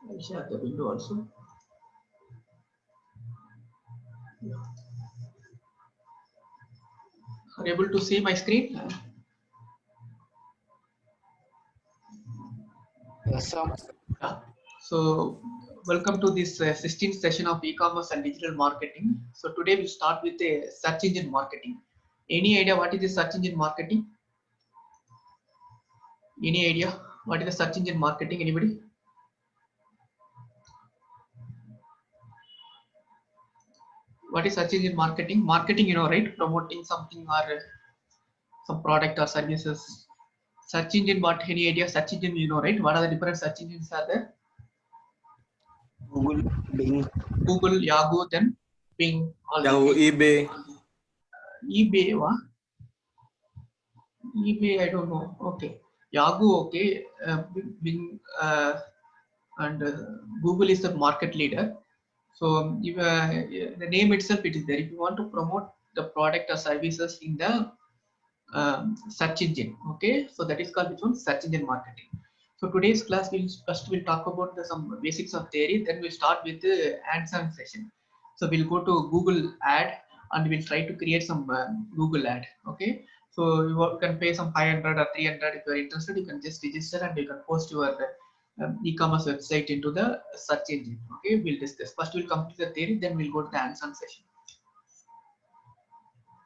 I'll share the window also. Are you able to see my screen? Yes, sir. Yeah. So welcome to this 16th session of e-commerce and digital marketing. So today we'll start with a search engine marketing. Any idea what is the search engine marketing? Any idea what is the search engine marketing? Anybody? What is search engine marketing? Marketing, you know, right? Promoting something or some product or services. Search engine, what any idea? Search engine, you know, right? What are the different search engines are there? Google, Bing. Google, Yahoo, then Bing, all these Yahoo, things. eBay. eBay, eBay, I don't know. Okay. Yahoo, okay. Bing, and Google is the market leader. So if, the name itself, it is there. If you want to promote the product or services in the search engine, okay. So that is called which one? Search engine marketing. So today's class we'll talk about some basics of theory. Then we'll start with the hands-on session. So we'll go to Google Ad and we'll try to create some Google Ad. Okay. So you can pay some 500 or 300 if you are interested. You can just register and you can post your e-commerce website into the search engine. Okay. We'll discuss. First we'll complete the theory. Then we'll go to the hands-on session.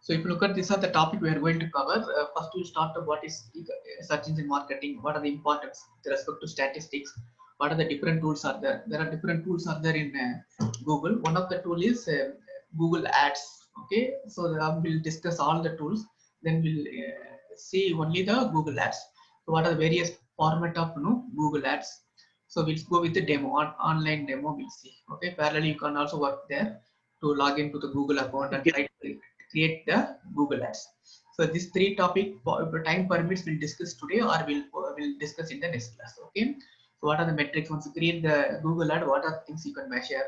So if you look at this are the topic we are going to cover. First we'll start with what is search engine marketing, what are the importance with respect to statistics, what are the different tools are there. There are different tools are there in Google. One of the tool is Google Ads. Okay, so we'll discuss all the tools. Then we'll see only the Google Ads. So what are the various format of Google Ads. So we'll go with the demo, online demo we'll see. Okay, parallel you can also work there to log into the Google account and try to create the Google Ads. So these three topic, if time permits, we'll discuss today or we'll discuss in the next class. Okay. So what are the metrics once you create the Google ad? What are things you can measure?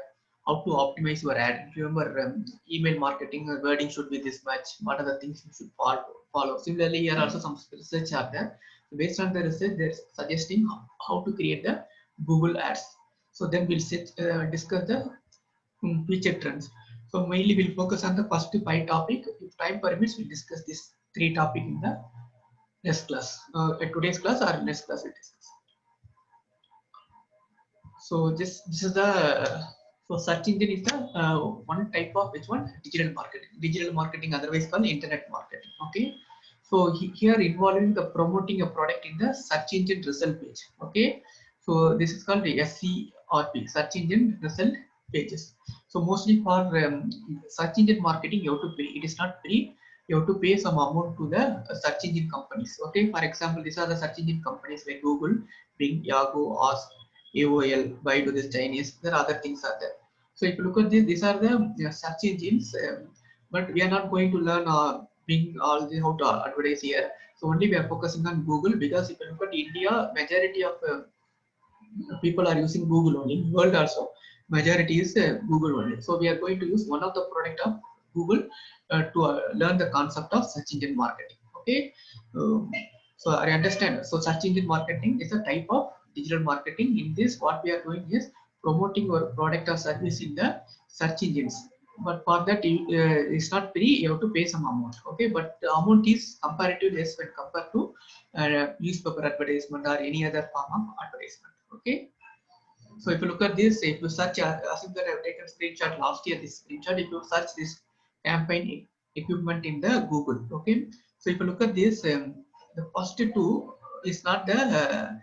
How to optimize your ad? If you remember, email marketing wording should be this much. What are the things you should follow? Similarly, here also some research are there. So based on the research, they're suggesting how to create the Google ads. So then we'll discuss the future trends. So mainly we'll focus on the first five topic. If time permits, we'll discuss this three topic in the next class. At today's class or next class we'll discuss. So this is the search engine is the one type of which one? Digital marketing. Digital marketing, otherwise called internet marketing. Okay. So here involving the promoting a product in the search engine result page. Okay. So this is called the SERP, search engine result pages. So mostly for search engine marketing, you have to pay. It is not free. You have to pay some amount to the search engine companies. Okay. For example, these are the search engine companies like Google, Bing, Yahoo, Ask, AOL, Baidu, this Chinese. There are other things are there. So if you look at this, these are the search engines. But we are not going to learn Bing all the how to advertise here. So only we are focusing on Google because if you look at India, majority of people are using Google only. World also, majority is Google only. So we are going to use one of the product of Google to learn the concept of search engine marketing. Okay. So I understand. So search engine marketing is a type of digital marketing. In this, what we are doing is promoting your product or service in the search engines. But for that, it's not free. You have to pay some amount. Okay, but the amount is comparatively less when compared to newspaper advertisement or any other form of advertisement. Okay. So if you look at this, if you search, as if that I've taken screenshot last year, this screenshot, if you search this campaign equipment in the Google, okay. So if you look at this, the first two is not the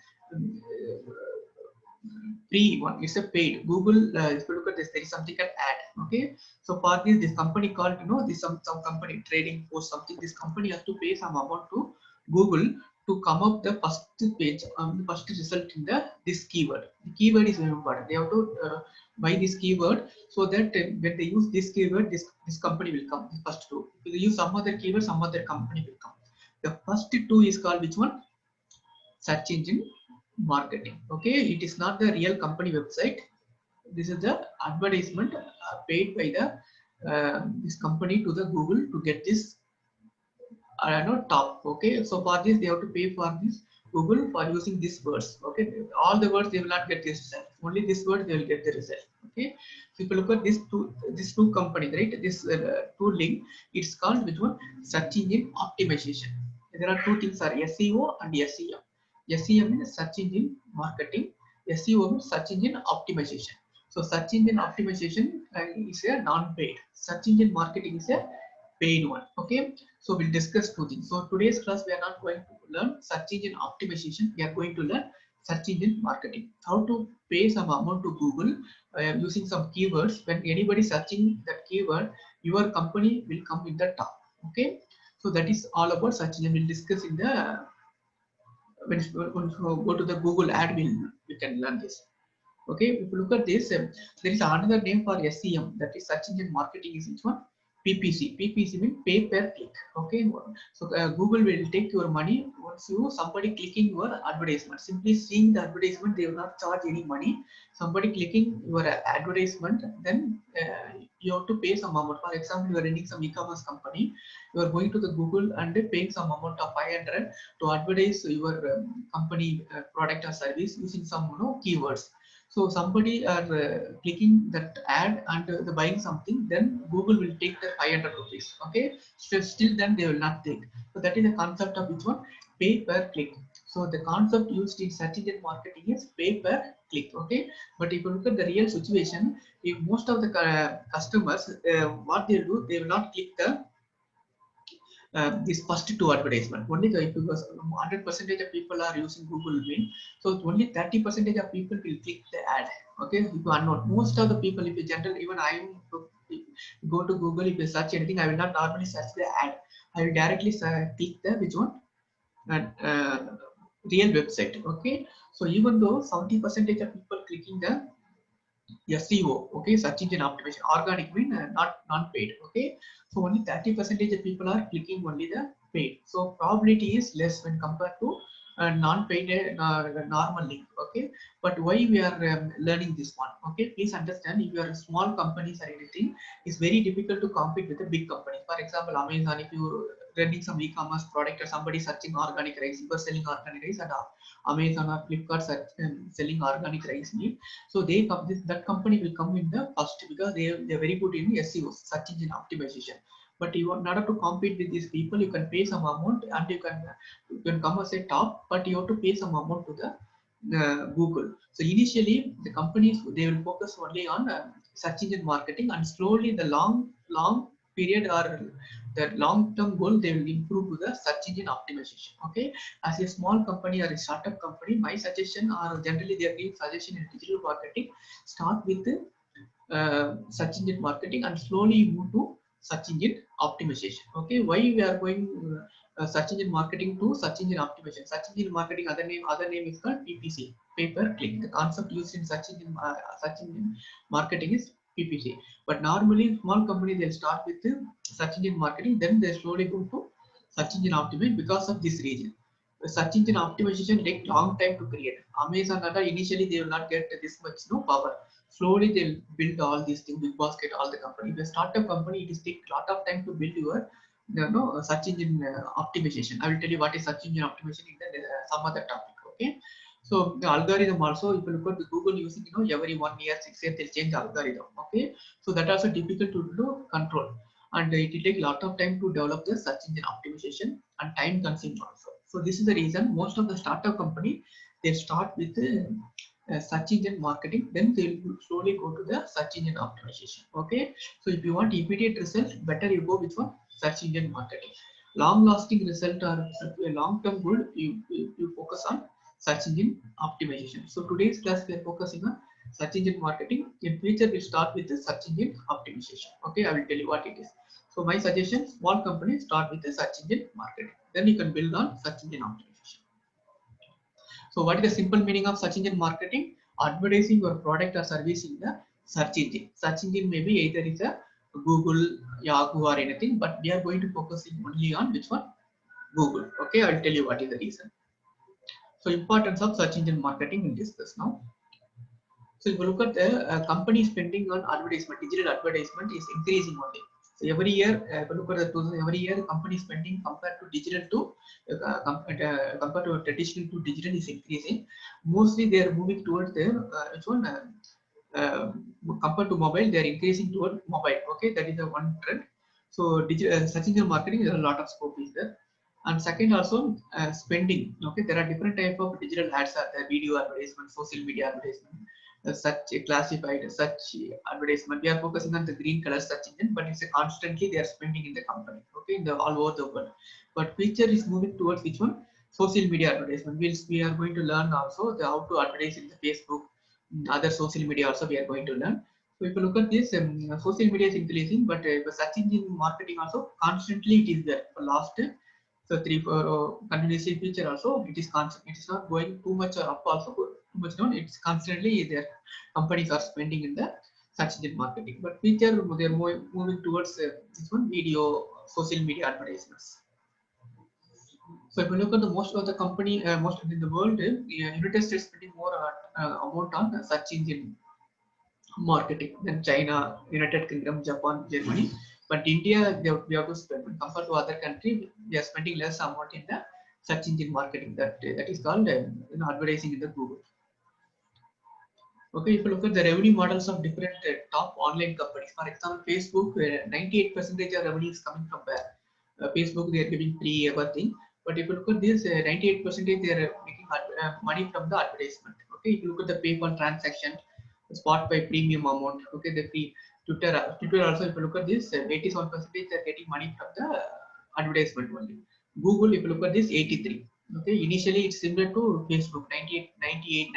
free one, it's a paid. Google, if you look at this, there is something called ad, okay. So for this company called, this some company trading post something, this company has to pay some amount to Google to come up the first page, the first result in the this keyword. The keyword is very important. They have to buy this keyword so that when they use this keyword, this company will come. The first two. If they use some other keyword, some other company will come. The first two is called which one? Search engine marketing. Okay, it is not the real company website. This is the advertisement paid by the this company to the Google to get this top. Okay, so for this they have to pay for this Google for using these words. Okay, all the words they will not get this result. Only this word they will get the result. Okay, so if you look at these two companies, right? This tooling, it's called which one? Search engine optimization. There are two things: are SEO and SEM. SEM means search engine marketing. SEO means search engine optimization. So search engine optimization is a non-paid. Search engine marketing is a paid one. Okay, so we'll discuss two things. So today's class we are not going to learn search engine optimization. We are going to learn search engine marketing. How to pay some amount to Google using some keywords. When anybody searching that keyword, your company will come in the top. Okay, so that is all about search engine. We'll discuss in the when you go to the Google ad. We can learn this. Okay, if you look at this, there is another name for SEM, that is search engine marketing, is which one? PPC. PPC means pay per click. Okay, so Google will take your money once somebody clicking your advertisement. Simply seeing the advertisement, they will not charge any money. Somebody clicking your advertisement, then you have to pay some amount. For example, you are running some e-commerce company, you are going to the Google and paying some amount of 500 to advertise your company product or service using some keywords. So somebody are clicking that ad and the buying something, then Google will take the 500 rupees. Okay, so still then they will not take. So that is the concept of which one? Pay per click. So the concept used in search engine marketing is pay per click. Okay, but if you look at the real situation, if most of the customers, what they do, they will not click the this first two advertisement. Only because 100% of people are using Google Win, so only 30% of people will click the ad. Okay, if you are not, most of the people, if you general, even I am go to Google, if you search anything, I will not normally search the ad. I will directly click the which one? uh, Real website. Okay, so even though 70% of people clicking the SEO, okay, search engine optimization, organic mean not non-paid. Okay, so only 30% of people are clicking only the paid. So probability is less when compared to non-paid normal link. Okay, but why we are learning this one? Okay, please understand, if you are a small companies or anything, it's very difficult to compete with the big companies. For example, Amazon, if you running some e-commerce product or somebody searching organic rice, you are selling organic rice, and Amazon or Flipkart selling organic rice meat. So they come, that company will come in the first because they're very good in SEO, search engine optimization. But you, in order to compete with these people, you can pay some amount and you can come as a top, but you have to pay some amount to the Google. So initially, the companies, they will focus only on search engine marketing, and slowly the long period or the long term goal, they will improve to the search engine optimization. Okay, as a small company or a startup company, my suggestion, or generally they are giving suggestion in digital marketing, start with search engine marketing and slowly move to search engine optimization. Okay, why we are going search engine marketing to search engine optimization? Search engine marketing, other name is called PPC, pay per click. The concept used in search engine marketing is PPC. But normally small companies, they'll start with search engine marketing, then they slowly go to search engine optimization because of this reason. The search engine optimization take long time to create. Amazon, initially they will not get this much power. Slowly they'll build all these things, big basket, all the company. If a startup company, it is take a lot of time to build your search engine optimization. I will tell you what is search engine optimization in the, some other topic. Okay, so the algorithm also, if you look at the Google using, every 1 year, 6 years, they'll change the algorithm. Okay, so that also difficult to do control, and it will take a lot of time to develop the search engine optimization and time consuming also. So this is the reason most of the startup company, they start with search engine marketing, then they will slowly go to the search engine optimization. Okay, so if you want immediate results, better you go with one? Search engine marketing. Long lasting result or a long term goal, you focus on search engine optimization. So today's class we are focusing on search engine marketing. In future we start with the search engine optimization. Okay, I will tell you what it is. So my suggestion, small companies start with the search engine marketing, then you can build on search engine optimization. So what is the simple meaning of search engine marketing? Advertising your product or service in the search engine. Search engine may be either is a Google, Yahoo or anything, but we are going to focus only on which one? Google. Okay, I'll tell you what is the reason. So importance of search engine marketing we'll discuss now. So if you look at the company spending on advertisement, digital advertisement is increasing only. So every year, if you look at every year, company spending compared to digital to compared to traditional to digital is increasing. Mostly they are moving towards the which one compared to mobile, they are increasing toward mobile. Okay, that is the one trend. So digital search engine marketing, there are a lot of scope is there. And second also spending. Okay, there are different type of digital ads are there, video advertisement, social media advertisement, such classified such advertisement. We are focusing on the green color search engine, but it's a constantly they are spending in the company. Okay, in the all over the world. But future is moving towards which one? Social media advertisement. We are going to learn also the how to advertise in the Facebook, other social media also we are going to learn. So if you look at this, social media is increasing, but search engine marketing also constantly it is there for last so 3 4 continuously future also it is constant. It is not going too much up also too much down. It's constantly there. Companies are spending in the search engine marketing, but future they are moving towards this one video social media advertisements. So if you look at the most of the company, most in the world, United States spending more amount on search engine marketing than China, United Kingdom, Japan, Germany. But India, we have to spend compared to other country, we are spending less amount in the search engine marketing. That is called advertising in the Google. Okay, if you look at the revenue models of different top online companies, for example, Facebook, 98% of revenue is coming from where? Facebook, they are giving free everything. But if you look at this, 98% they are making money from the advertisement. Okay, if you look at the PayPal transaction, Spotify premium amount. Okay, the free Twitter also. If you look at this, 87% they are getting money from the advertisement only. Google, if you look at this, 83. Okay, initially it's similar to Facebook, 98, 98,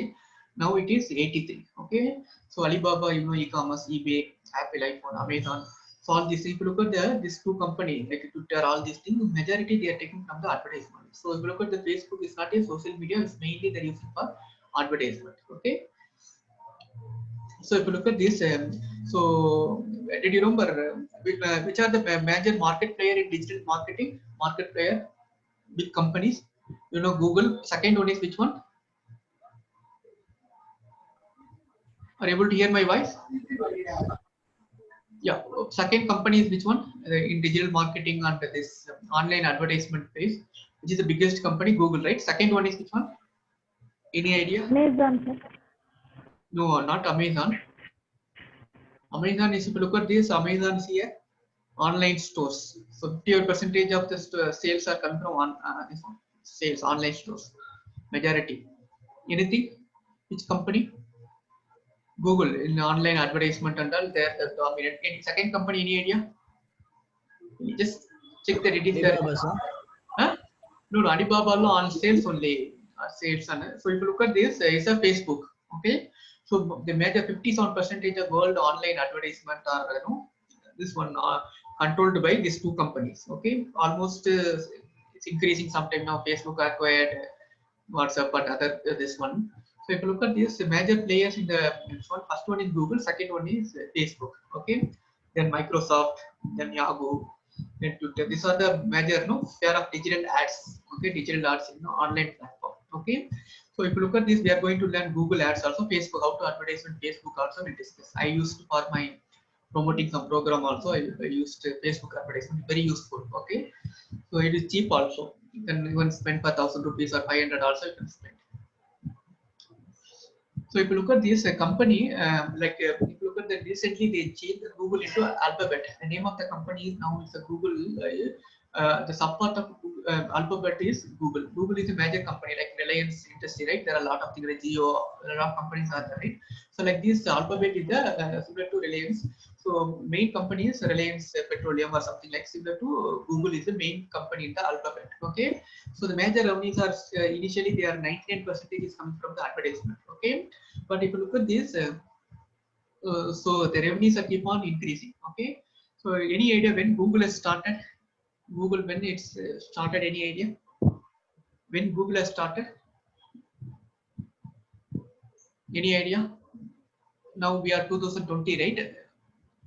99%. Now it is 83. Okay, so Alibaba, e-commerce, eBay, Apple, iPhone, Amazon. So all this, if you look at these two companies like Twitter, all these things, majority they are taking from the advertisement. So if you look at the Facebook, it's not a social media, it's mainly they're using for advertisement. Okay. So if you look at this, so did you remember which are the major market player in digital marketing? Market player, big companies. Google. Second one is which one? Are you able to hear my voice? Yeah. Second company is which one? In digital marketing and this online advertisement phase, which is the biggest company, Google, right? Second one is which one? Any idea? Amazon, sir. No, not Amazon. Amazon is, if you look at this, Amazon is here. Online stores. So 50% of the sales are coming from this one, sales, online stores. Majority. Anything? Which company? Google in online advertisement and all, they're the dominant. Any second company, any idea? You just check that it is there. Alibaba, sir. Huh? No, Alibaba on sales only. Sales and so if you look at this, it's a Facebook. Okay, so the major 57% of world online advertisement are this one controlled by these two companies. Okay, almost it's increasing sometime now. Facebook acquired WhatsApp and other this one. So if you look at this, major players in the first one is Google, second one is Facebook. Okay, then Microsoft, then Yahoo, then Twitter. These are the major share of digital ads. Okay, digital ads in online platform. Okay, so if you look at this, we are going to learn Google ads also, Facebook, how to advertise on Facebook also. We discuss. I used for my promoting some program also. I used Facebook advertisement, very useful. Okay, so it is cheap also. You can even spend for 1,000 rupees or 500 also you can spend. So if you look at this company, if you look at the recently they changed Google into Alphabet. The name of the company is now it's a Google. The subpart of Alphabet is Google. Google is a major company like Reliance Industry, right? There are a lot of things like Geo, a lot of companies are there, right? So like this, Alphabet is the similar to Reliance. So main company is Reliance Petroleum or something like similar to Google is the main company in the Alphabet. Okay, so the major revenues are initially they are 99% is coming from the advertisement. Okay, but if you look at this, so the revenues are keep on increasing. Okay, so any idea when Google has started? Google when it's started? Any idea when Google has started? Any idea? Now we are 2020, right?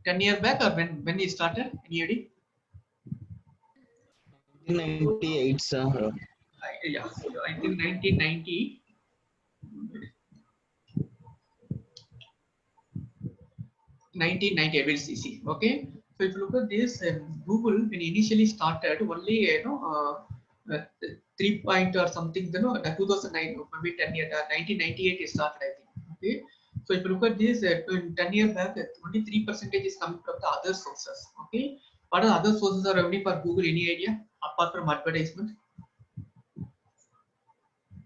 10 years back or when it started? Any idea? 1998, sir. Yeah, I think 1990. 1990, I will see. Okay, So if you look at this, Google when initially started only 3 point or something, 2009, maybe 10 years, 1998 it started, I think. Okay, so if you look at this, 10 years back, only 3% is coming from the other sources. Okay, what are the other sources of revenue for Google? Any idea? Apart from advertisement,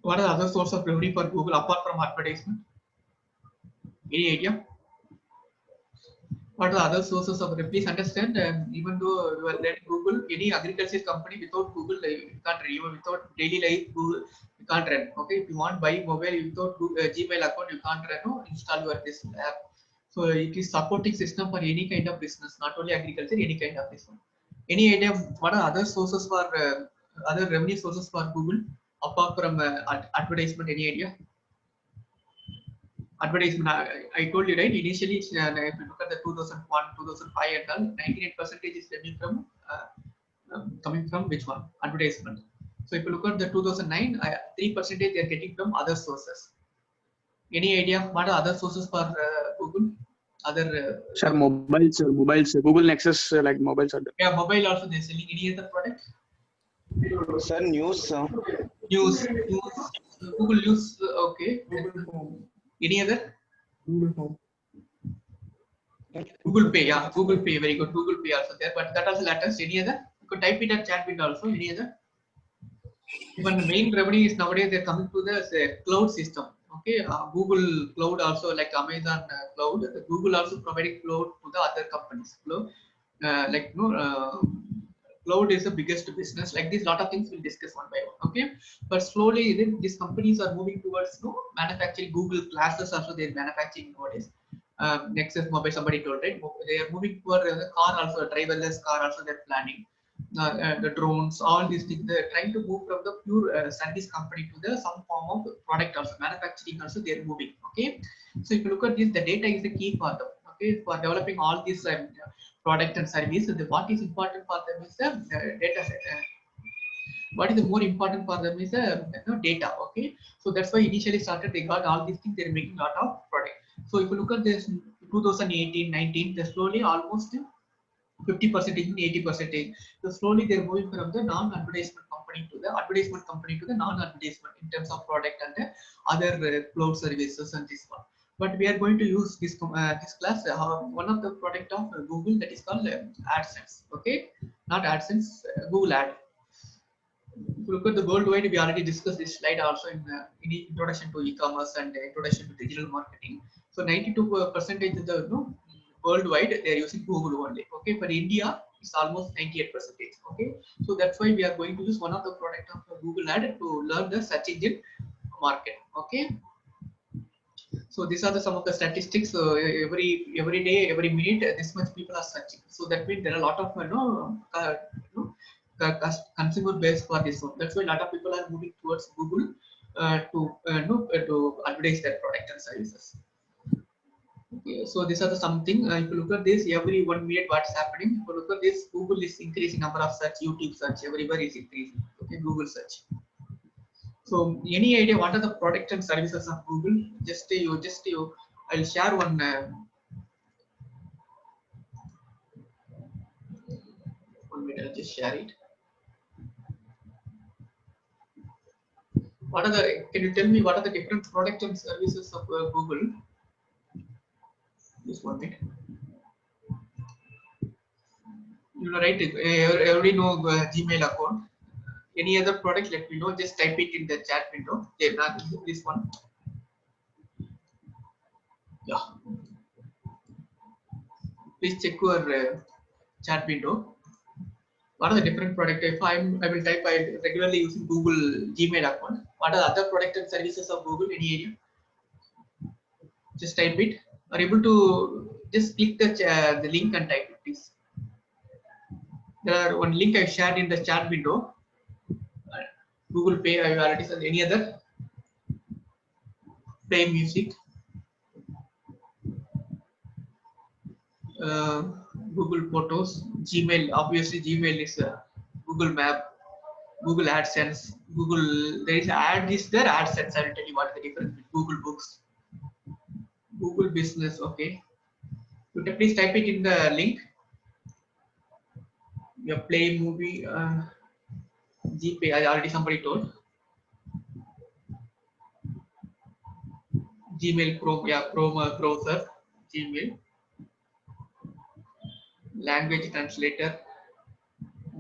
what are the other sources of revenue for Google apart from advertisement? Any idea? What are the other sources of revenue? Please understand, even though you are letting Google, any agriculture company without Google, you can't run. Even without daily life, Google, you can't run. Okay, if you want buy mobile without Google, Gmail account, you can't run. No, install your this app. So it is supporting system for any kind of business, not only agriculture, any kind of business. Any idea what are other sources for other revenue sources for Google apart from advertisement? Any idea? Advertisement, I told you right initially, if you look at the 2001 2005 and all, 98% is revenue from coming from which one? Advertisement. So if you look at the 2009, 3% they are getting from other sources. Any idea what are other sources for Google? Other Sir, mobiles, Google Nexus, like mobiles are there. yeah, mobile also they're selling. Any other product? Sir, news. News, Google News. Okay. Any other? Google Pay, yeah, Google Pay, very good. Google Pay also there, but that also latest. Any other? You could type it at chat window also. Any other? Even the main revenue is nowadays they're coming to the cloud system. Okay, Google Cloud also, like Amazon Cloud. Google also providing cloud to the other companies. Cloud, cloud is the biggest business. Like this, lot of things we'll discuss one by one. Okay, but slowly these companies are moving towards manufacturing. Google classes also they're manufacturing nowadays. Nexus mobile, somebody told, right? They are moving toward the car also, driverless car also they're planning. The drones, all these things, they're trying to move from the pure service company to the some form of product also, manufacturing also they're moving. Okay, so if you look at this, the data is the key for them. Okay, for developing all these product and service, what is important for them is the data set. What is the more important for them is the data. Okay, so that's why initially started they got all these things, they're making a lot of product. So if you look at this 2018 19, they're slowly almost 50% and 80%. So slowly they're moving from the non-advertisement company to the advertisement company to the non-advertisement in terms of product and other cloud services and this one. But we are going to use this class one of the product of Google that is called AdSense. Okay, not AdSense, Google Ad. If you look at the worldwide, we already discussed this slide also in introduction to e-commerce and introduction to digital marketing. So 92% of the worldwide they are using Google only. Okay, for India it's almost 98%. Okay, so that's why we are going to use one of the product of Google Ad to learn the search engine market. Okay, so these are some of the statistics. Every day, every minute, this much people are searching. So that means there are a lot of consumer base for this one. That's why a lot of people are moving towards Google to advertise their product and services. Okay, so these are the something. If you look at this, every 1 minute what's happening. If you look at this, Google is increasing number of search, YouTube search, everywhere is increasing. Okay, Google search. So any idea what are the products and services of Google? I'll share one. One minute, I'll just share it. What are the? Can you tell me what are the different products and services of Google? Just 1 minute. You know, right? Everybody know Gmail account. Any other product? Let me know. Just type it in the chat window. Okay, not this one. Yeah. Please check your chat window. What are the different products? If I will type, I regularly using Google Gmail account. What are the other products and services of Google? Any area? Just type it. Are able to just click the link and type it, please. There are one link I shared in the chat window. Google Pay, I already said. Any other? Play music. Google Photos, Gmail. Obviously, Gmail is Google Map, Google AdSense, Google. There is ad is there AdSense. I will tell you what the difference. Google Books, Google Business. Okay, you can please type it in the link. your Play movie, GPay. I already somebody told. Gmail, Chrome, yeah, Chrome browser, Gmail, language translator,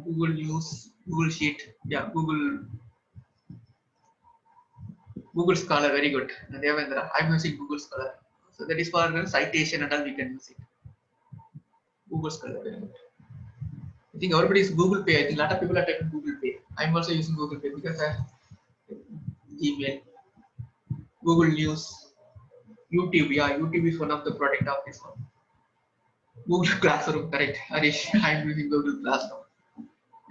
Google News, Google Sheet, yeah, Google Scholar, very good. Devendra, I'm using Google Scholar. So that is for citation and all we can use it. Google Scholar, very good. I think everybody is Google Pay. I think a lot of people are taking Google Pay. I'm also using Google Pay because I have Gmail, Google News, YouTube. Yeah, YouTube is one of the product of this one. Google Classroom, correct. Harish, I'm using Google Classroom.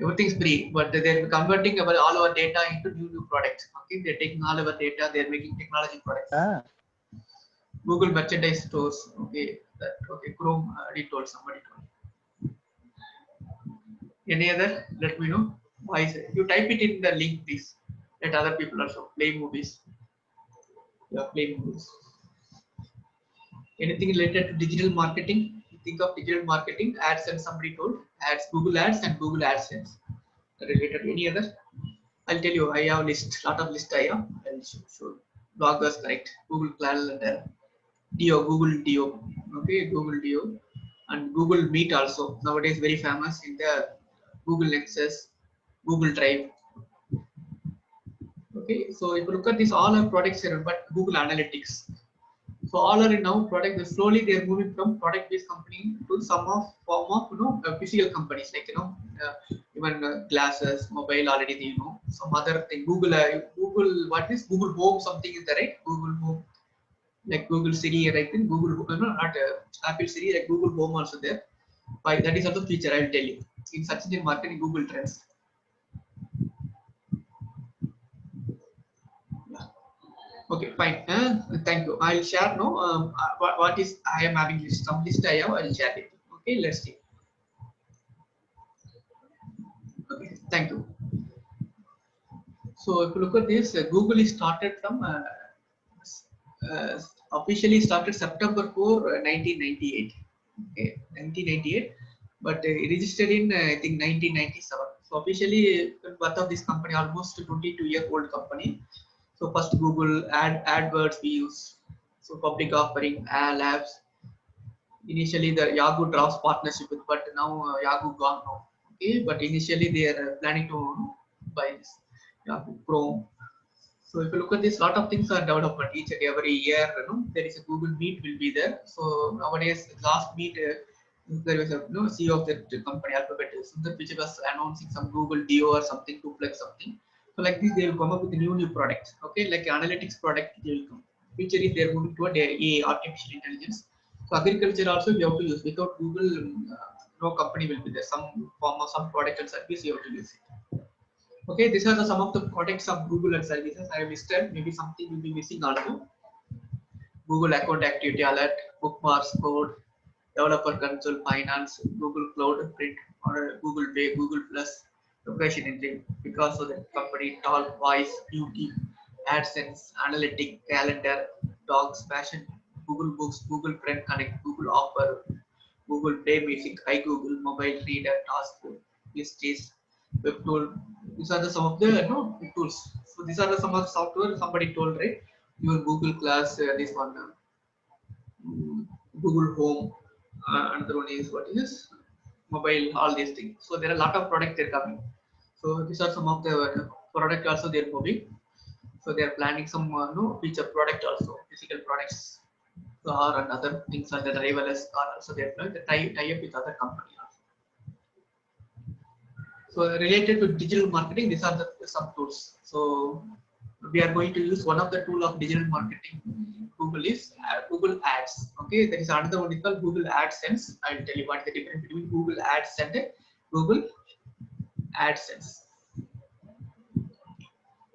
Everything's free, but they're converting all our data into new products. Okay, they're taking all our data, they're making technology products. Google merchandise stores. Okay, that okay. Chrome already told somebody told. Any other? Let me know. Why is it? You type it in the link, please. Let other people also play movies. Yeah, play movies. Anything related to digital marketing? You think of digital marketing, AdSense. Somebody told ads, Google Ads and Google AdSense. Related to any other? I'll tell you. I have list, lot of list. I have. I'll show. Bloggers, correct. Google Calendar, Dio, Google Dio. Okay, Google Dio, and Google Meet also. Nowadays, very famous in the Google Nexus, Google Drive. Okay, so if you look at this, all our products here, but Google Analytics. So all are in now product. Slowly they are moving from product-based company to some of form of physical companies, like even glasses, mobile already some other thing. Google what is Google Home, something is there, right? Google Home, like Google Siri, right? In Google not Apple Siri, like Google Home also there. Why that is also feature I will tell you in search engine marketing Google Trends. Okay, fine. Thank you. I'll share now. What is I am having list, some list I have. I'll share it. Okay, let's see. Okay, thank you. So if you look at this, Google is started from officially started September 4, 1998. Okay, 1998, but registered in I think 1997. So officially, birth of this company almost 22-year-old company. So first Google AdWords we use. So public offering, Labs. Initially the Yahoo draws partnership with, but now Yahoo gone now. Okay, but initially they are planning to buy this Yahoo Chrome. So if you look at this, lot of things are development each and every year. There is a Google Meet will be there. So nowadays, last Meet there was a CEO of the company Alphabet, which was announcing some Google Dio or something, Duplex something. So like this, they will come up with a new product. Okay, like analytics product they will come. Future is they are moving toward AI, artificial intelligence. So agriculture also we have to use. Without Google, no company will be there. Some form of some product and service you have to use it. Okay, these are some of the products of Google and services I have listed. Maybe something will be missing also. Google Account Activity Alert, Bookmarks, Code, Developer Console, Finance, Google Cloud, Print, or Google Pay, Google Plus, Location Engine, because of the company, Talk, Voice, Beauty, AdSense, Analytic, Calendar, Dogs, Fashion, Google Books, Google Friend Connect, Google Offer, Google Play Music, iGoogle, Mobile Reader, Task, Listies, Web Tool. These are some of the tools. So these are some of the software somebody told, right? Your Google Class, this one, Google Home, another one is what is mobile, all these things. So there are a lot of products they're coming. So these are some of the product also they're moving. So they are planning some feature product also, physical products, car and other things are the driverless car also they're planning to tie up with other company also. So related to digital marketing, these are the some tools. So we are going to use one of the tool of digital marketing. Google is Google Ads. Okay, there is another one called Google AdSense. I will tell you what is the difference between Google Ads and Google AdSense.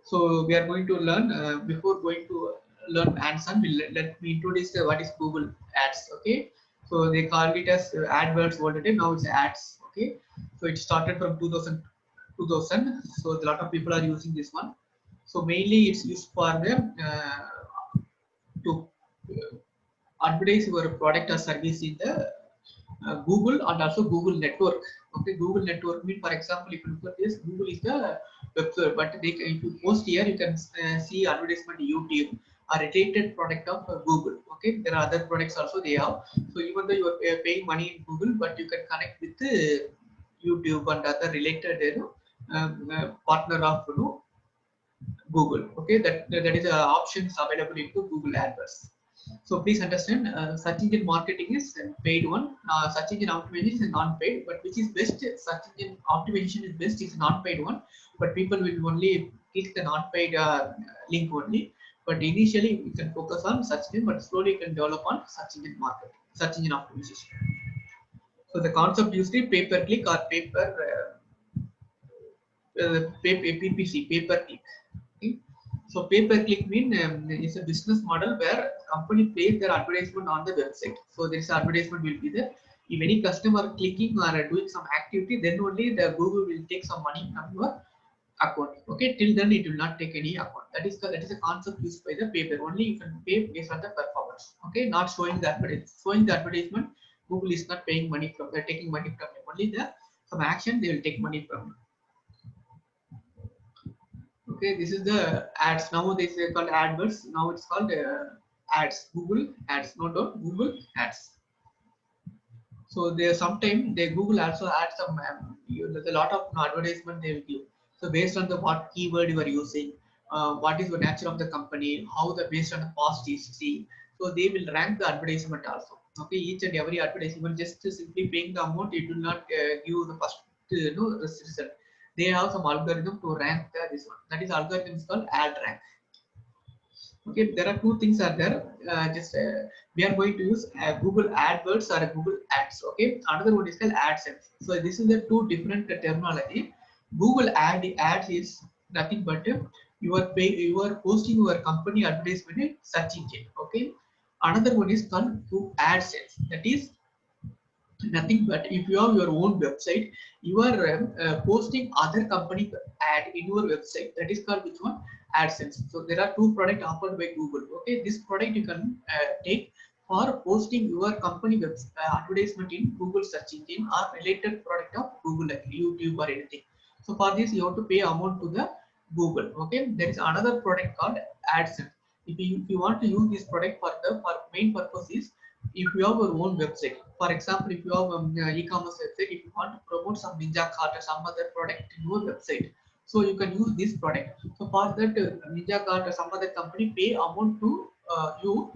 So we are going to learn before going to learn AdSense. Let me introduce what is Google Ads. Okay, so they call it as AdWords all the time. Now it's Ads. Okay, so it started from 2000. So a lot of people are using this one. So mainly it's used for them to advertise your product or service in the Google and also Google network. Okay, Google network mean, for example, if you look at this, Google is the website, but if you post here, you can see advertisement YouTube a related product of Google. Okay, there are other products also they have. So even though you are paying money in Google, but you can connect with YouTube and other related, partner of Google. Okay, that is options available into Google AdWords. So please understand, search engine marketing is a paid one. Search engine optimization is non-paid, but which is best? Search engine optimization is best. Is non-paid one, but people will only click the non-paid link only. But initially, you can focus on search engine, but slowly you can develop on search engine marketing, search engine optimization. So the concept usually pay-per-click or PPC, pay-per-click. Okay. So pay-per-click mean it's a business model where company pays their advertisement on the website. So this advertisement will be there. If any customer clicking or doing some activity, then only the Google will take some money from your account. Okay, till then it will not take any account. That is a concept used by the paper. Only you can pay based on the performance. Okay, not showing the advertisement. Showing the advertisement, Google is not paying money from. They're taking money from you. Only the some action they will take money from you. Okay, this is the ads. Nowadays they called AdWords. Now it's called ads. Google ads. No doubt Google ads. So there sometimes they Google also add some. There's a lot of advertisement they will give. So based on the what keyword you are using, what is the nature of the company, how the based on the past history. So they will rank the advertisement also. Okay, each and every advertisement just simply paying the amount, it will not give the first result. They have some algorithm to rank this one. That is algorithm is called ad rank. Okay, there are two things are there. We are going to use Google AdWords or Google Ads. Okay, another one is called AdSense. So this is the two different terminology. Google Ads is nothing but you are posting your company advertisement in search engine. Okay, another one is called AdSense. That is nothing but if you have your own website, you are posting other company ad in your website. That is called which one? AdSense. So there are two products offered by Google. Okay, this product you can take for posting your company web advertisement in Google search engine or related product of Google like YouTube or anything. So for this you have to pay amount to the Google. Okay, there is another product called AdSense. If you want to use this product for main purpose is if you have your own website. For example, if you have e-commerce website, if you want to promote some Ninja Cart or some other product in your website, so you can use this product. So for that Ninja Cart or some other company pay amount to you,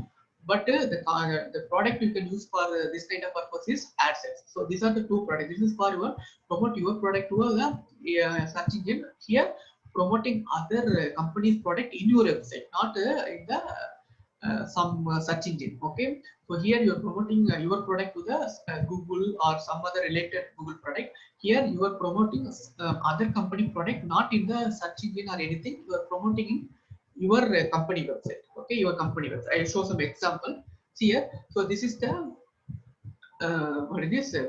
but the product you can use for this kind of purpose is AdSense. So these are the two products. This is for your promote your product to a search engine. Here promoting other company's product in your website, not in the some search engine. Okay, so here you are promoting your product to the Google or some other related Google product. Here you are promoting other company product, not in the search engine or anything. You are promoting in your company website. Okay, your company website. I'll show some example. See here. So this is the what is this?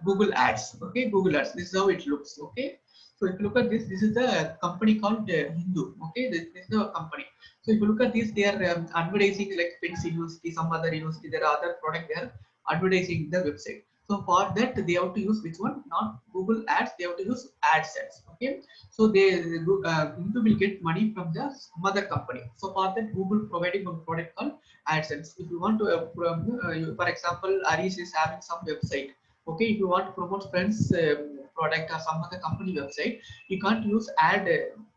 Google Ads. Okay, Google Ads. This is how it looks. Okay. So if you look at this, this is the company called Hindu. Okay, this is the company. So if you look at this, they are advertising like Prince University, some other university. There are other product they are advertising the website. So for that they have to use which one? Not Google Ads. They have to use AdSense. Okay. So Hindu will get money from the some other company. So for that Google providing one product called AdSense. If you want to, for example, Arish is having some website. Okay, if you want to promote friends product or some other company website, you can't use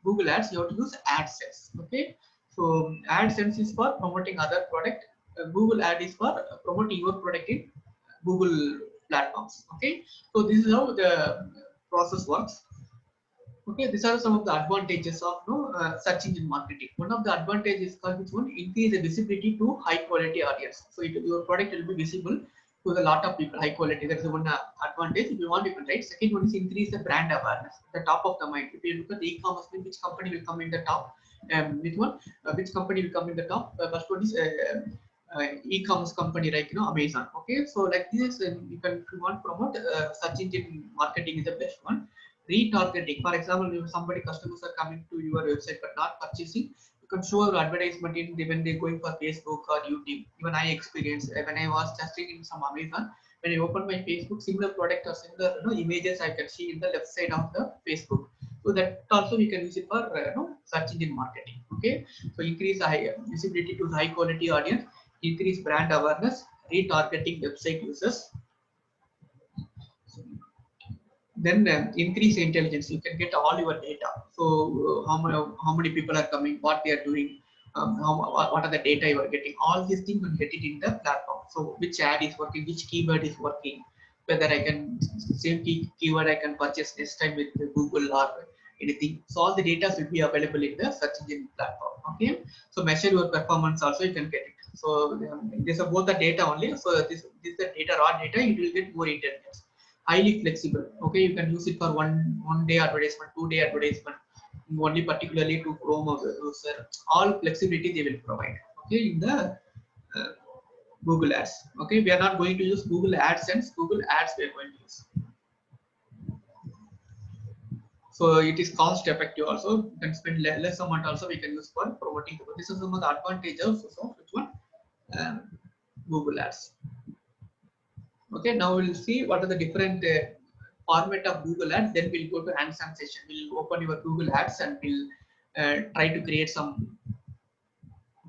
Google Ads. You have to use AdSense. Okay, so AdSense is for promoting other product. Google Ad is for promoting your product in Google platforms. Okay, so this is how the process works. Okay, these are some of the advantages of search engine marketing. One of the advantages is called which one? Increase the visibility to high quality audience. So your product will be visible to a lot of people, high quality. That's the one advantage. If you want, you can write. Second one is increase the brand awareness, the top of the mind. If you look at the e-commerce, which company will come in the top? Which one? Which company will come in the top? First one is e-commerce company, like Amazon. Okay, so like this, you can if you want to promote search engine marketing is the best one. Retargeting, for example, if somebody customers are coming to your website but not purchasing, You can show your advertisement in when they're going for Facebook or YouTube. Even I experienced when I was testing in some Amazon. When I open my Facebook, similar product or similar images I can see in the left side of the Facebook. So that also we can use it for search engine marketing. Okay, so increase high visibility to high quality audience, increase brand awareness, retargeting website users. Then increase intelligence. You can get all your data. So how many people are coming, what they are doing, what are the data you are getting. All these things will get it in the platform. So which ad is working, which keyword is working, whether I can same keyword I can purchase next time with Google or anything. So all the data will be available in the search engine platform. Okay. So measure your performance also you can get it. So these are both the data only. So this is the data, raw data. You will get more intelligence. Highly flexible. Okay, you can use it for one day advertisement, 2-day advertisement, only particularly to Chrome or browser. All flexibility they will provide. Okay, in the Google Ads. Okay, we are not going to use Google AdSense. Google Ads we are going to use. So it is cost effective also. You can spend less amount also we can use for promoting. This is some of the advantages of which one Google Ads. Okay, now we'll see what are the different format of Google Ads. Then we'll go to hands-on session. We'll open your Google Ads and we'll try to create some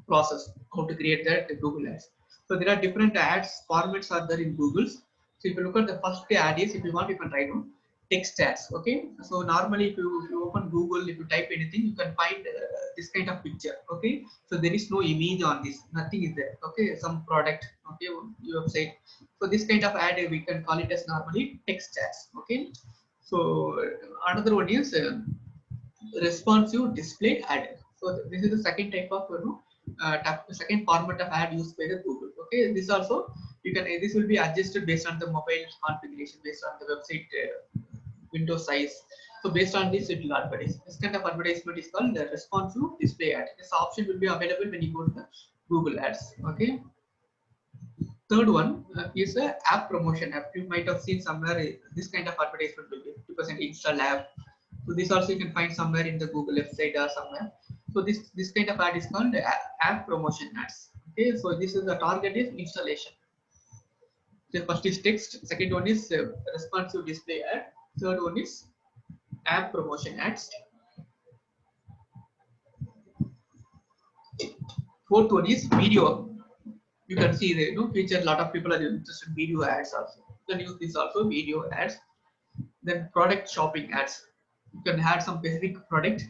process how to create that Google Ads. So there are different ads formats are there in Google. So if you look at the first ad is, if you want, you can write down text ads. Okay, so normally if you open Google, if you type anything, you can find this kind of picture. Okay, so there is no image on this, nothing is there. Okay, some product. Okay, your website. So this kind of ad we can call it as normally text ads. Okay, so another one is responsive display ad. So this is the second type of second format of ad used by the Google. Okay, this also you can this will be adjusted based on the mobile configuration, based on the website window size. So based on this it will advertise. This kind of advertisement is called the responsive display ad. This option will be available when you go to the Google Ads. Okay. Third one is a app promotion app. You might have seen somewhere this kind of advertisement will be 50% install app. So this also you can find somewhere in the Google website or somewhere. So this kind of ad is called app promotion ads. Okay, so this is the target is installation. The first is text, second one is responsive display ad, third one is app promotion ads, fourth one is video. You can see the feature. A lot of people are interested in video ads also. You can use this also video ads. Then product shopping ads. You can add some specific product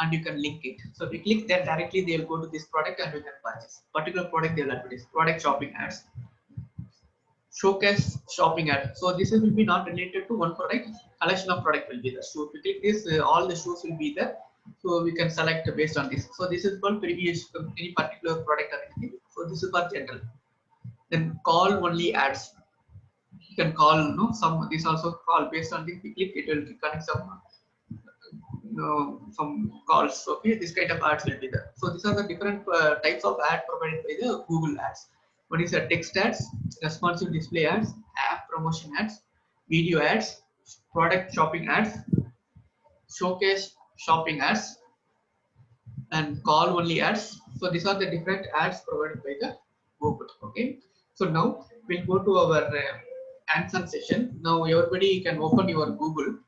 and you can link it. So if you click there directly, they will go to this product and you can purchase particular product. They will advertise. Product shopping ads. Showcase shopping ad. So this will be not related to one product. Collection of product will be there. So if you click this, all the shows will be there. So we can select based on this. So this is for previous any particular product or anything. So this is for general. Then call only ads. You can call some. This also call based on this. We click it will connect some calls. Okay, this kind of ads will be there. So these are the different types of ad provided by the Google Ads. What is a text ads, responsive display ads, app promotion ads, video ads, product shopping ads, showcase shopping ads, and call only ads. So these are the different ads provided by the Google. Okay. So now we'll go to our answer session. Now everybody can open your Google.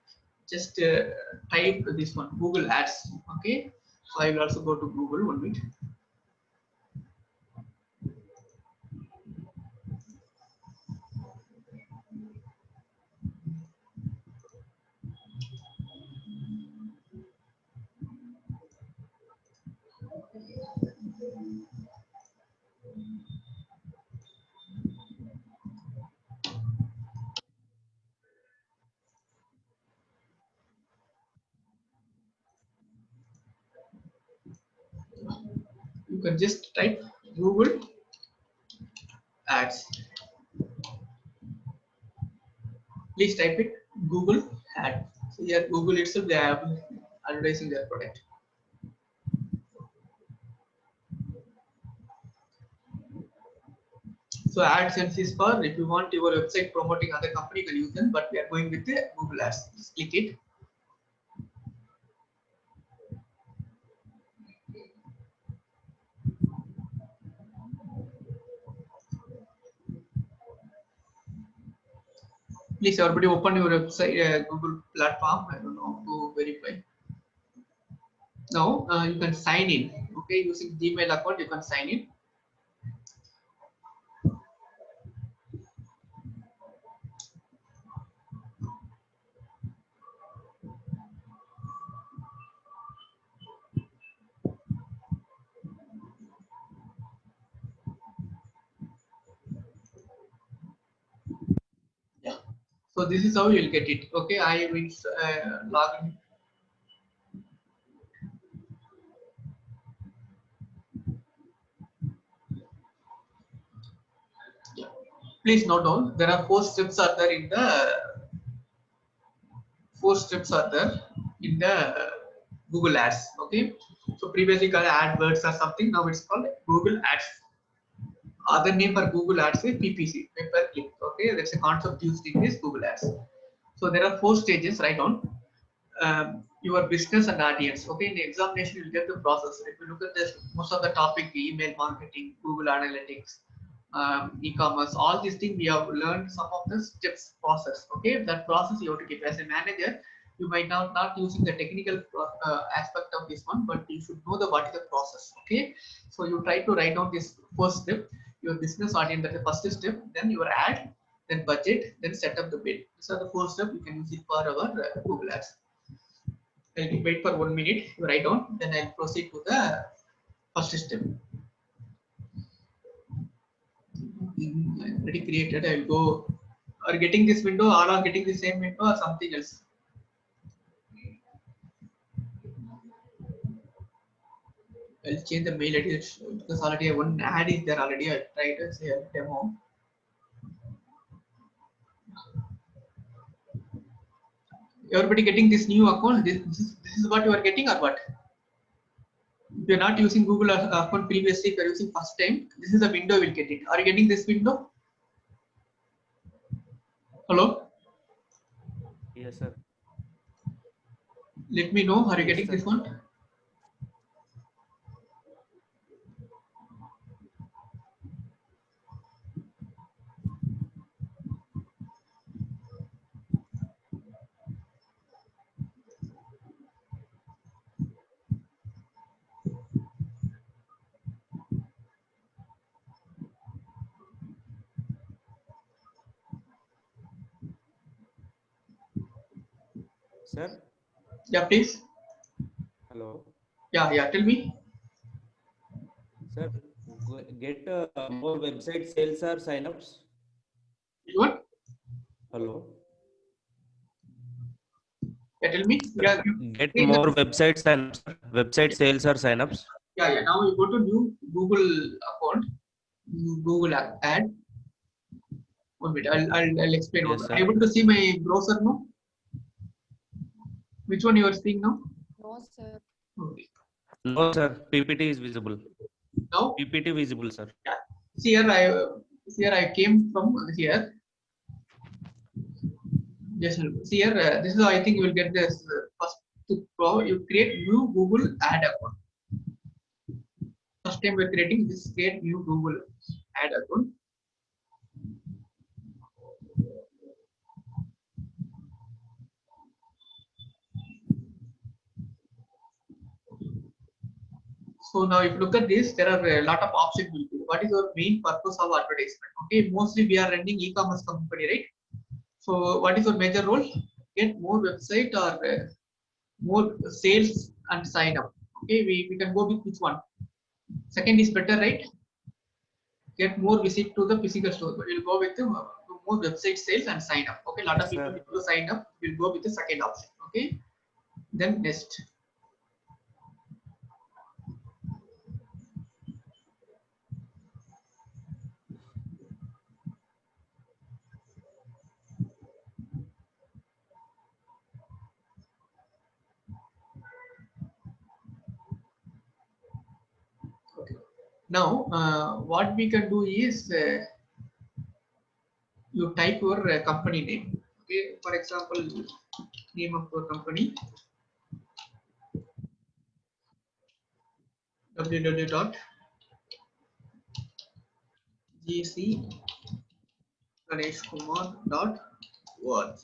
Just type this one, Google Ads. Okay. So I will also go to Google 1 minute. You can just type Google Ads. Please type it Google Ad. So here Google itself they are advertising their product. So AdSense is for if you want your website promoting other company, you can use them, but we are going with the Google Ads. Just click it. Please, everybody, open your website, Google platform. I don't know to verify. Now you can sign in. Okay, using Gmail account, you can sign in. Yeah. So this is how you'll get it. Okay, I will log in. Yeah. Please note down. There are 4 steps are there in the 4 steps are there in the Google Ads. Okay. So previously called AdWords or something. Now it's called Google Ads. Other name for Google Ads is PPC, pay per click. Okay, that's a concept used in this Google Ads. So there are 4 stages. Write down your business and audience. Okay, in the examination you'll get the process. If you look at this, most of the topic, email marketing, Google Analytics, e-commerce, all these things we have learned some of the steps process. Okay, that process you have to keep as a manager. You might not using the technical aspect of this one, but you should know the what is the process. Okay, so you try to write down this first step, your business audience, that's the first step, then your ad, then budget, then set up the bid. These are the 4 steps you can use it for our Google Ads. I'll wait for 1 minute, you write down, then I'll proceed to the first step. Already created, I'll go. Are getting this window, all are getting the same window or something else? I'll change the mail ID because already one ad is there already. I'll try to say a demo. Everybody getting this new account? This is what you are getting or what? If you're not using Google account previously, if you're using first time, this is the window you will get it. Are you getting this window? Hello? Yes, sir. Let me know. Are you Yes, getting sir. this one? Sir. Yeah, please. Hello. Yeah. Tell me. Sir, get more website sales or signups. What? Hello. Yeah, tell me. Sir, Yeah. get more website signups. Website sales or signups. Yeah. Now you go to new Google account, Google ad. 1 minute. I'll explain. Yes, sir. Are you able to see my browser now? Which one you are seeing now? No, sir. Okay. No, sir. PPT is visible. Now, PPT visible, sir. yeah. See here I came from here. Yes, see here. This is how I think you will get this first to go. You create new Google ad account. First time we're creating this, create new Google ad account. So now if you look at this, there are a lot of options will be. What is your main purpose of advertisement? Okay, mostly we are running e-commerce company, right? So what is your major role? Get more website or more sales and sign up. Okay, we can go with which one? Second is better, right? Get more visit to the physical store. But we'll go with the more website sales and sign up. Okay, a lot of Yes, people sir. need to sign up. We'll go with the second option. Okay, then next. Okay. Now, what we can do is you type your company name. Okay, for example, name of your company www.gcganeshkumar.com. org.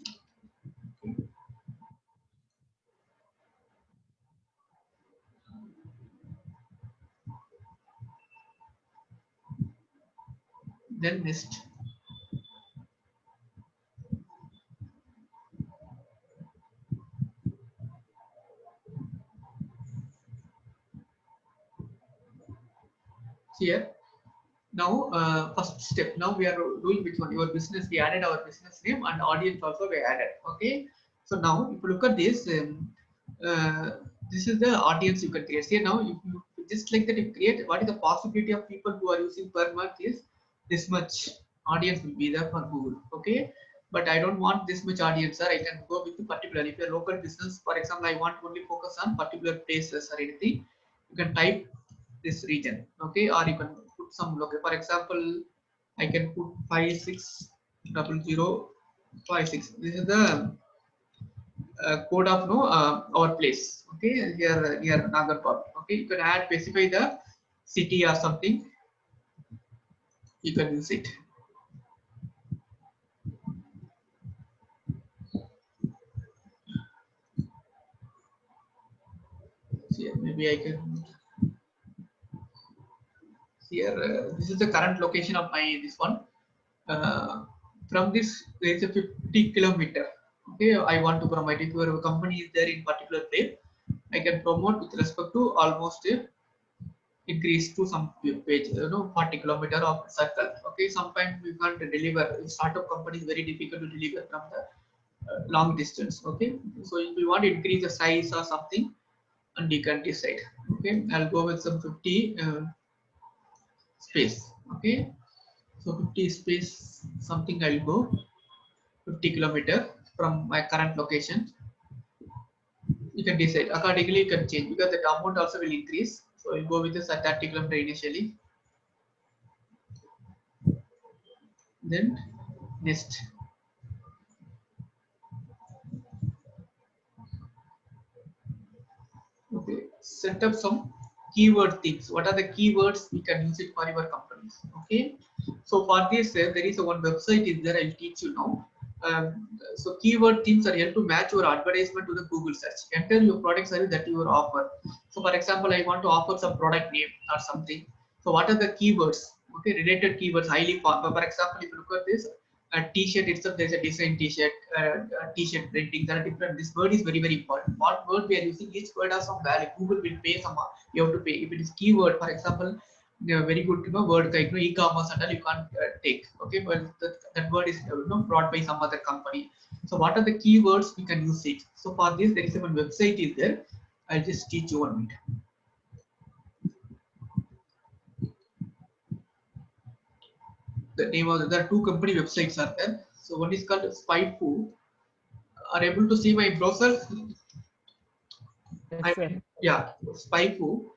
Then next, here now first step, now we are doing which one, your business. We added our business name and audience also we added. Okay, so now if you look at this, this is the audience you can create. See now, if you just like that, you create what is the possibility of people who are using per month is this much audience will be there for Google. Okay, but I don't want this much audience, sir. I can go with the particular, if your local business, for example, I want only focus on particular places or anything, you can type this region. Okay, or you can put some local, for example, I can put 560056. This is the code of no our place. Okay, here near Nagarpur. Okay, you can add, specify the city or something, you can use it. So here, maybe I can here, this is the current location of my this one. From this there is a 50 kilometer. Okay, I want to promote, if your company is there in particular place, I can promote with respect to almost increase to some page, 40 kilometer of circle. Okay, sometimes we can't deliver, startup company is very difficult to deliver from the long distance. Okay, so if you want to increase the size or something, and you can decide. Okay, I'll go with some 50 space. Okay, so 50 space something, I'll go 50 kilometer from my current location. You can decide accordingly, you can change because the amount also will increase. So I'll go with this at 30 kilometer initially. Then next, okay, set up some keyword things. What are the keywords we can use it for your companies? Okay, so for this there is one website is there, I'll teach you now. So keyword themes are help to match your advertisement to the Google search. Enter your product service that you offer. So for example, I want to offer some product name or something. So what are the keywords? Okay, related keywords highly popular. For example, if you look at this, a t-shirt itself, there's a design t-shirt, t-shirt printing, there are different. This word is very, very important. What word we are using, each word has some value. Google will pay some, you have to pay. If it is keyword, for example, very good word like e-commerce and all, you can't take. Okay, but that word is brought by some other company. So what are the keywords we can use it? So for this, there is one website is there. I'll just teach you 1 minute. The name of there are two company websites are there. So one is called Spyfoo. Are able to see my browser? Yes, sir. Yeah, Spyfoo.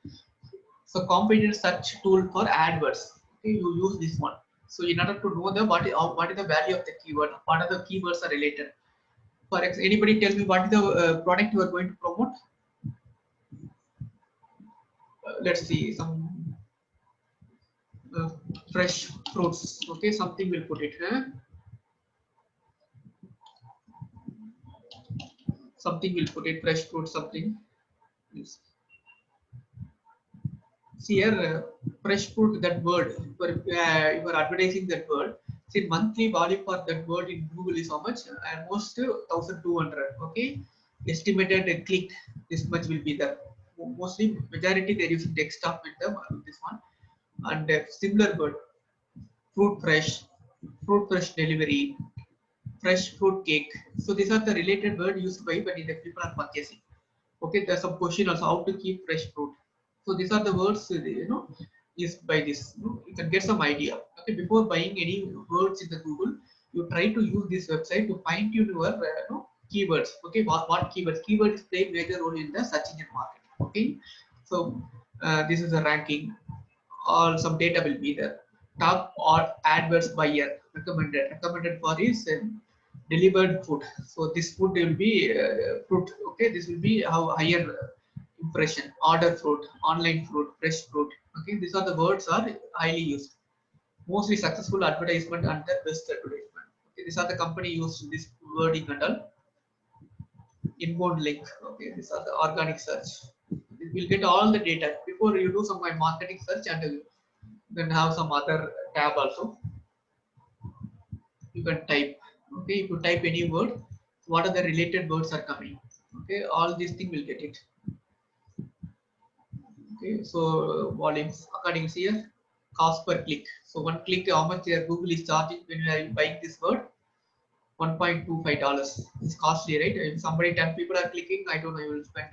So competitor search tool for AdWords. Okay, you use this one. So in order to know the what is the value of the keyword, what are the keywords are related. For example, anybody tell me what is the product you are going to promote? Let's see, some fresh fruits. Okay, something will put it here. Something will put it, fresh fruit, something. Yes. See here, fresh fruit, that word, you are advertising that word. See, monthly value for that word in Google is how much? Almost 1200. Okay, estimated click, this much will be there. Mostly majority they're using desktop with them, this one. And similar word, fruit fresh delivery, fresh fruit cake. So these are the related word used by when the people are purchasing. Okay, there's some question also, how to keep fresh fruit. So these are the words is by this. You can get some idea. Okay, before buying any words in the Google, you try to use this website to fine tune your keywords. Okay, what keywords? Keywords play major role in the search engine market. Okay, so this is a ranking. All some data will be there. Top or AdWords buyer recommended. Recommended for is delivered food. So this food will be fruit. Okay, this will be how higher impression. Order fruit, online fruit, fresh fruit. Okay, these are the words are highly used. Mostly successful advertisement and the best advertisement. Okay, these are the company used this wording and all. Inbound link. Okay, these are the organic search. You will get all the data before you do some kind of marketing search, and you then have some other tab also. You can type. Okay, if you type any word, what are the related words are coming? Okay, all these things will get it. Okay, so volumes according to here, cost per click. So one click, how much here Google is charging when you are buying this word? $1.25. It's costly, right? If somebody 10 people are clicking, I don't know, you will spend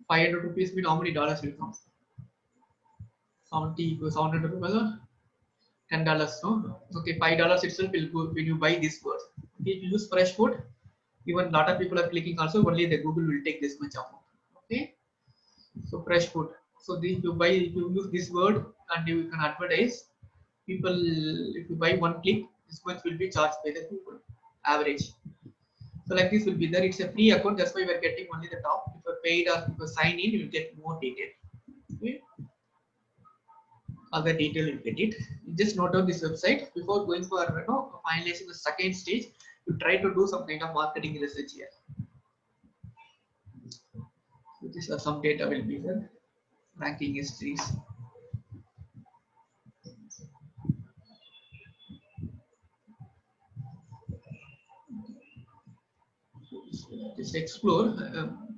500 rupees. Mean how many dollars will come? 70 to 700 rupees or $10. No, okay, $5 itself will go when you buy this word. If you use fresh food, even lot of people are clicking also. Only the Google will take this much amount. Okay, so fresh food. So this if you use this word and you can advertise, people if you buy one click, this much will be charged by the Google average. So like this will be there. It's a free account. That's why we are getting only the top. If you're paid or if you sign in, you will get more detail. Okay. All the detail you get it. You just note down this website before going for finalizing the second stage. You try to do some kind of marketing research here. So these are some data will be there. Ranking histories. Just explore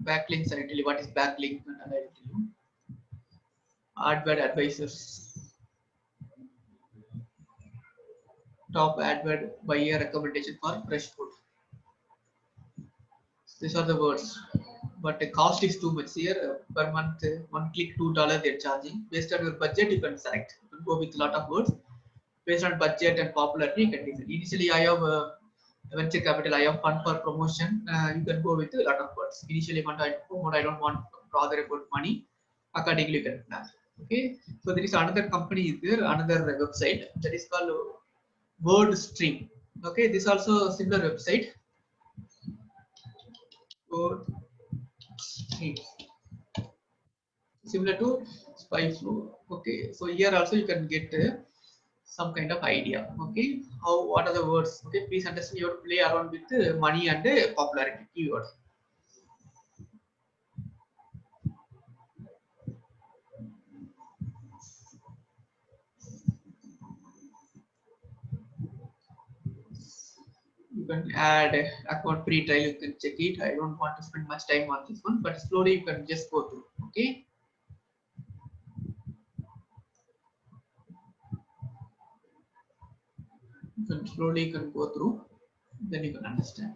backlinks. I tell you what is backlink, and I will tell you. AdWord advisors. Top AdWord buyer recommendation for fresh food. These are the words, but the cost is too much here. Per month, one click $2 they're charging. Based on your budget, you can select. You can go with a lot of words. Based on budget and popularity, you can decide. Initially, I have venture capital. I have fund for promotion. You can go with a lot of words. Initially, I promote. I don't want to bother about money. Accordingly, you can plan. Okay. So there is another company is there, another website that is called WordStream. Okay, this also a similar website. WordStream, similar to SpyFlow. Okay, so here also you can get some kind of idea. Okay, what are the words? Okay, please understand you have to play around with money and popularity keyword. You can add account free trial, you can check it. I don't want to spend much time on this one, but slowly you can just go through. Okay, you can slowly go through, then you can understand.